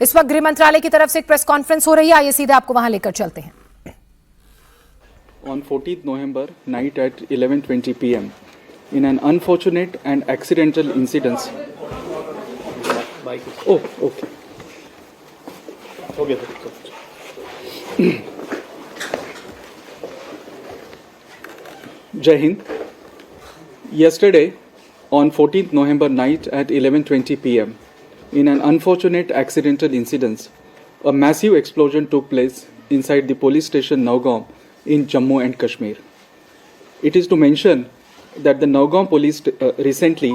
इस वक्त गृह मंत्रालय की तरफ से एक प्रेस कॉन्फ्रेंस हो रही है, आइए सीधे आपको वहां लेकर चलते हैं। On 14th November night at 11:20 p.m. in an unfortunate and accidental incident. Oh, okay. Jai Hind. Yesterday, on 14th November night at 11:20 p.m., in an unfortunate accidental incident, a massive explosion took place inside the police station Nowgaon in Jammu and Kashmir. It is to mention that the Nowgaon police recently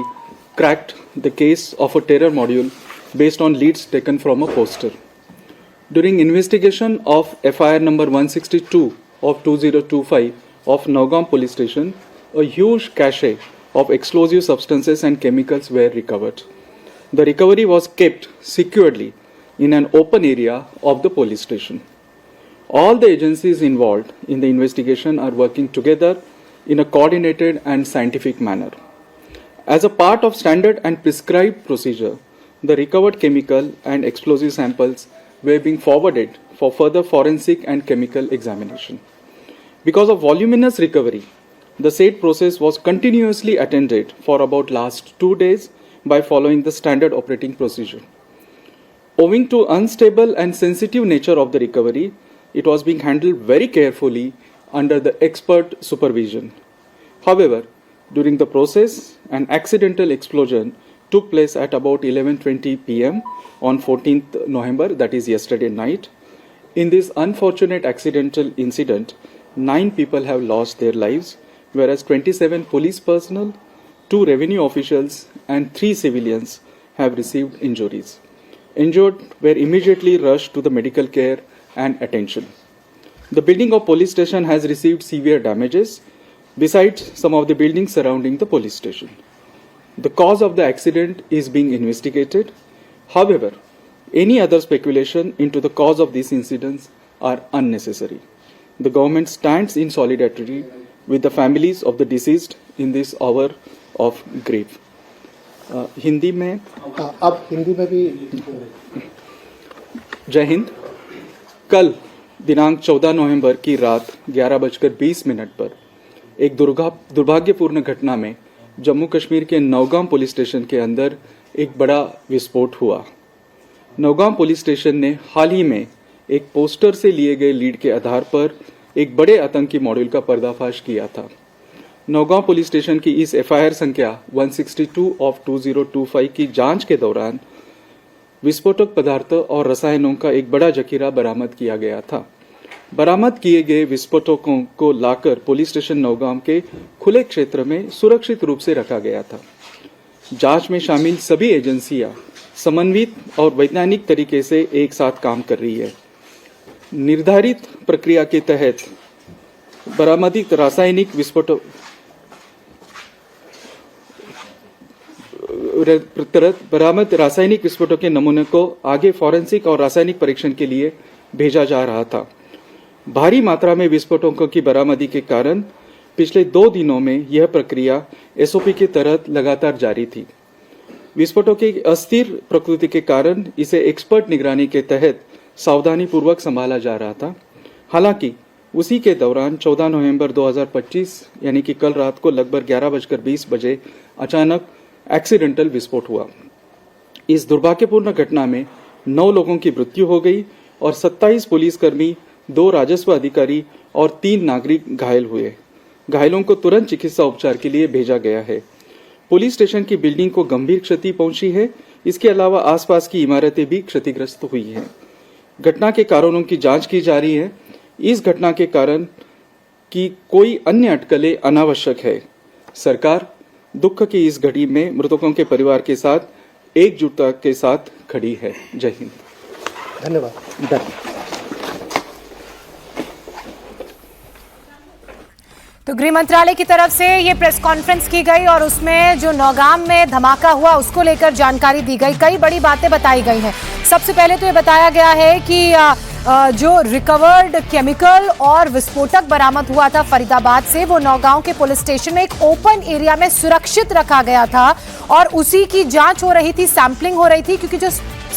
cracked the case of a terror module based on leads taken from a poster. During investigation of FIR number 162 of 2025 of Nowgaon police station, a huge cache of explosive substances and chemicals were recovered. The recovery was kept securely in an open area of the police station. All the agencies involved in the investigation are working together in a coordinated and scientific manner. As a part of standard and prescribed procedure, the recovered chemical and explosive samples were being forwarded for further forensic and chemical examination. Because of voluminous recovery, the said process was continuously attended for about last 2 days by following the standard operating procedure. Owing to unstable and sensitive nature of the recovery, it was being handled very carefully under the expert supervision. However, during the process, an accidental explosion took place at about 11:20 p.m. on 14th November, that is yesterday night. In this unfortunate accidental incident, 9 people have lost their lives, whereas 27 police personnel, 2 revenue officials, and 3 civilians have received injuries. Injured were immediately rushed to the medical care and attention. The building of police station has received severe damages, besides some of the buildings surrounding the police station. The cause of the accident is being investigated. However, any other speculation into the cause of these incidents are unnecessary. The government stands in solidarity with the families of the deceased in this hour of grief. Hindi में अब हिंदी में भी जय हिंद। कल दिनांक 14 नवंबर की रात 11:20 पर एक दुर्भाग्यपूर्ण घटना में जम्मू कश्मीर के नौगाम पुलिस स्टेशन के अंदर एक बड़ा विस्फोट हुआ। नौगाम पुलिस स्टेशन ने हाल ही में एक पोस्टर से लिए गए लीड के आधार पर एक बड़े आतंकी मॉड्यूल का पर्दाफाश किया था। नौगांव पुलिस स्टेशन की इस FIR संख्या 162 ऑफ 2025 की जांच के दौरान विस्फोटक पदार्थ और रसायनों का एक बड़ा जखीरा बरामद किया गया था। बरामद किए गए विस्फोटकों को लाकर पुलिस स्टेशन नौगांव के खुले क्षेत्र में सुरक्षित रूप से रखा गया था। जांच में शामिल सभी एजेंसियां समन्वित और वैज्ञानिक तरीके से एक साथ काम कर रही है। निर्धारित प्रक्रिया के तहत बरामदित रासायनिक विस्फोटक बरामद रासायनिक विस्फोटों के नमूने को आगे फॉरेंसिक और रासायनिक परीक्षण के लिए भेजा जा रहा था। भारी मात्रा में विस्फोटकों की बरामदी के कारण पिछले 2 दिनों में यह प्रक्रिया SOP के तहत लगातार जारी थी। विस्फोटों की अस्थिर प्रकृति के कारण इसे एक्सपर्ट निगरानी के तहत सावधानी पूर्वक संभाला जा रहा था। हालांकि उसी के दौरान 14 नवंबर 2025 यानी कि कल रात को लगभग 11:20 बजे अचानक एक्सीडेंटल विस्फोट हुआ। इस दुर्भाग्यपूर्ण घटना में 9 लोगों की मृत्यु हो गई और 27 पुलिसकर्मी, 2 राजस्व अधिकारी और 3 नागरिक घायल हुए। घायलों को तुरंत चिकित्सा उपचार के लिए भेजा गया है। पुलिस स्टेशन की बिल्डिंग को गंभीर क्षति पहुंची है। इसके अलावा आसपास की इमारतें भी क्षतिग्रस्त हुई हैं। घटना के कारणों की जांच की जा रही है। इस घटना के कारण की कोई अन्य अटकलें अनावश्यक है। सरकार दुख की इस घड़ी में मृतकों के परिवार के साथ एकजुटता के साथ खड़ी है। जय हिंद। धन्यवाद। तो गृह मंत्रालय की तरफ से ये प्रेस कॉन्फ्रेंस की गई और उसमें जो नौगाम में धमाका हुआ उसको लेकर जानकारी दी गई। कई बड़ी बातें बताई गई हैं। सबसे पहले तो ये बताया गया है कि जो रिकवर्ड केमिकल और विस्फोटक बरामद हुआ था फरीदाबाद से, वो नौगांव के पुलिस स्टेशन में एक ओपन एरिया में सुरक्षित रखा गया था और उसी की जांच हो रही थी, सैंपलिंग हो रही थी, क्योंकि जो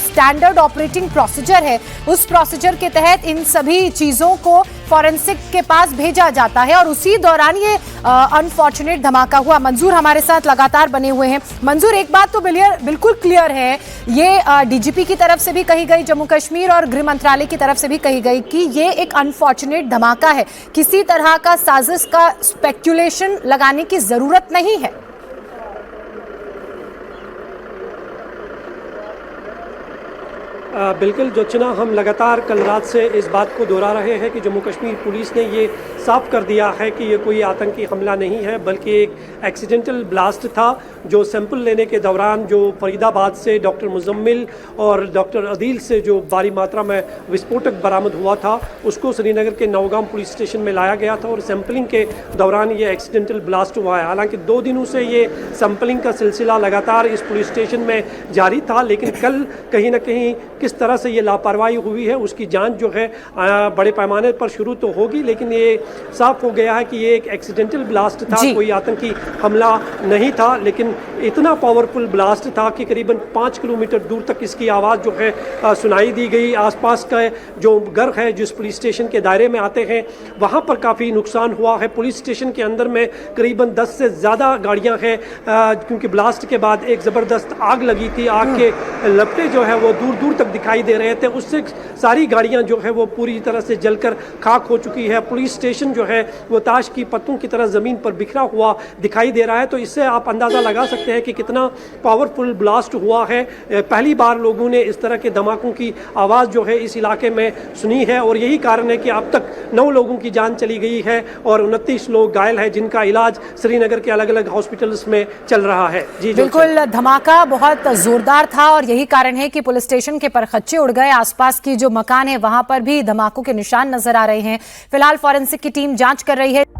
स्टैंडर्ड ऑपरेटिंग प्रोसीजर है, उस प्रोसीजर के तहत इन सभी चीजों को फॉरेंसिक के पास भेजा जाता है और उसी दौरान ये अनफॉर्चुनेट धमाका हुआ। मंजूर हमारे साथ लगातार बने हुए हैं। मंजूर, एक बात तो बिल्कुल क्लियर है, ये डीजीपी की तरफ से भी कही गई जम्मू कश्मीर और गृह मंत्रालय की तरफ से भी कही गई कि ये एक अनफॉर्चुनेट धमाका है, किसी तरह का साजिश का स्पेक्युलेशन लगाने की जरूरत नहीं है। बिल्कुल जोचना, हम लगातार कल रात से इस बात को दोहरा रहे हैं कि जम्मू कश्मीर पुलिस ने ये साफ कर दिया है कि ये कोई आतंकी हमला नहीं है, बल्कि एक एक्सीडेंटल ब्लास्ट था जो सैंपल लेने के दौरान जो फरीदाबाद से डॉक्टर मुजम्मिल और डॉक्टर अदील से जो भारी मात्रा में विस्फोटक बरामद हुआ था, उसको श्रीनगर के नौगाम पुलिस स्टेशन में लाया गया था और सैंपलिंग के दौरान ये एक्सीडेंटल ब्लास्ट हुआ है। हालांकि 2 दिनों से ये सैंपलिंग का सिलसिला लगातार इस पुलिस स्टेशन में जारी था, लेकिन कल कहीं ना कहीं किस तरह से ये लापरवाही हुई है उसकी जांच जो है बड़े पैमाने पर शुरू तो होगी, लेकिन ये साफ हो गया है कि ये एक एक्सीडेंटल ब्लास्ट था, कोई आतंकी हमला नहीं था। लेकिन इतना पावरफुल ब्लास्ट था कि करीबन 5 किलोमीटर दूर तक इसकी आवाज़ जो है सुनाई दी गई। आसपास का जो घर है जिस पुलिस स्टेशन के दायरे में आते हैं वहाँ पर काफ़ी नुकसान हुआ है। पुलिस स्टेशन के अंदर में करीबन 10 से ज़्यादा गाड़ियाँ हैं, क्योंकि ब्लास्ट के बाद एक ज़बरदस्त आग लगी थी। आग के लपटे जो है वो दूर दूर तक दिखाई दे रहे थे, उससे सारी गाड़ियां जो है वो पूरी तरह से जलकर खाक हो चुकी है। पुलिस स्टेशन जो है वो ताश की पत्तों की तरह ज़मीन पर बिखरा हुआ दिखाई दे रहा है। तो इससे आप अंदाज़ा लगा सकते हैं कि कितना पावरफुल ब्लास्ट हुआ है। पहली बार लोगों ने इस तरह के धमाकों की आवाज़ जो है इस इलाके में सुनी है और यही कारण है कि अब तक 9 लोगों की जान चली गई है और 29 लोग घायल हैं, जिनका इलाज श्रीनगर के अलग अलग हॉस्पिटल्स में चल रहा है। जी बिल्कुल, धमाका बहुत जोरदार था और यही कारण है कि पुलिस स्टेशन के परखच्चे उड़ गए। आसपास की जो मकान है वहां पर भी धमाकों के निशान नजर आ रहे हैं। फिलहाल फॉरेंसिक की टीम जांच कर रही है।